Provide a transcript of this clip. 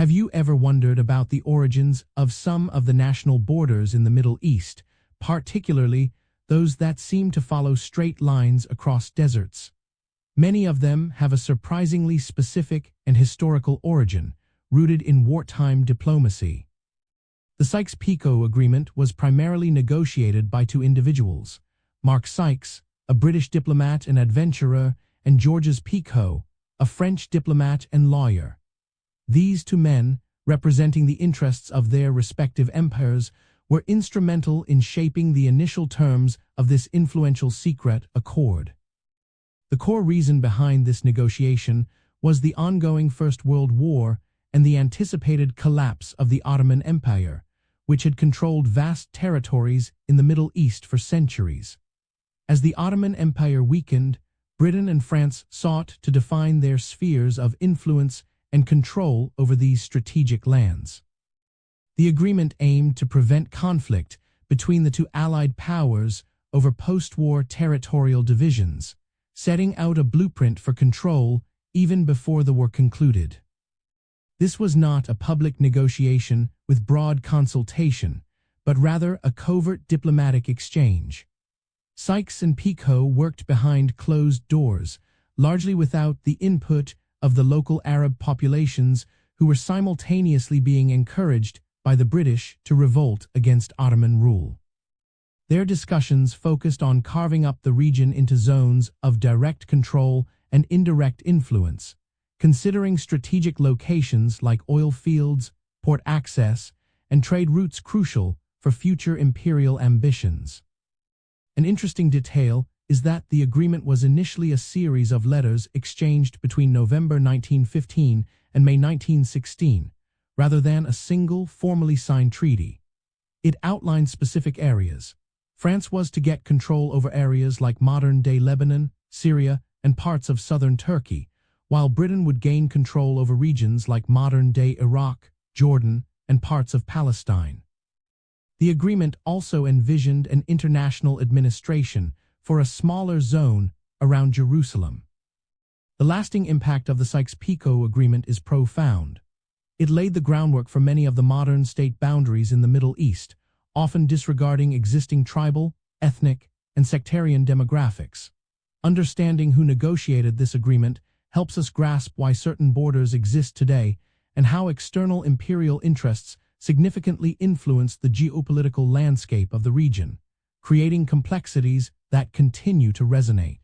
Have you ever wondered about the origins of some of the national borders in the Middle East, particularly those that seem to follow straight lines across deserts? Many of them have a surprisingly specific and historical origin, rooted in wartime diplomacy. The Sykes-Picot Agreement was primarily negotiated by two individuals, Mark Sykes, a British diplomat and adventurer, and Georges Picot, a French diplomat and lawyer. These two men, representing the interests of their respective empires, were instrumental in shaping the initial terms of this influential secret accord. The core reason behind this negotiation was the ongoing First World War and the anticipated collapse of the Ottoman Empire, which had controlled vast territories in the Middle East for centuries. As the Ottoman Empire weakened, Britain and France sought to define their spheres of influence and control over these strategic lands. The agreement aimed to prevent conflict between the two allied powers over post-war territorial divisions, setting out a blueprint for control even before the war concluded. This was not a public negotiation with broad consultation, but rather a covert diplomatic exchange. Sykes and Picot worked behind closed doors, largely without the input of the local Arab populations who were simultaneously being encouraged by the British to revolt against Ottoman rule. Their discussions focused on carving up the region into zones of direct control and indirect influence, considering strategic locations like oil fields, port access, and trade routes crucial for future imperial ambitions. An interesting detail is that the agreement was initially a series of letters exchanged between November 1915 and May 1916, rather than a single formally signed treaty. It outlined specific areas. France was to get control over areas like modern-day Lebanon, Syria, and parts of southern Turkey, while Britain would gain control over regions like modern-day Iraq, Jordan, and parts of Palestine. The agreement also envisioned an international administration for a smaller zone around Jerusalem. The lasting impact of the Sykes-Picot Agreement is profound. It laid the groundwork for many of the modern state boundaries in the Middle East, often disregarding existing tribal, ethnic, and sectarian demographics. Understanding who negotiated this agreement helps us grasp why certain borders exist today and how external imperial interests significantly influence the geopolitical landscape of the region, creating complexities that continue to resonate.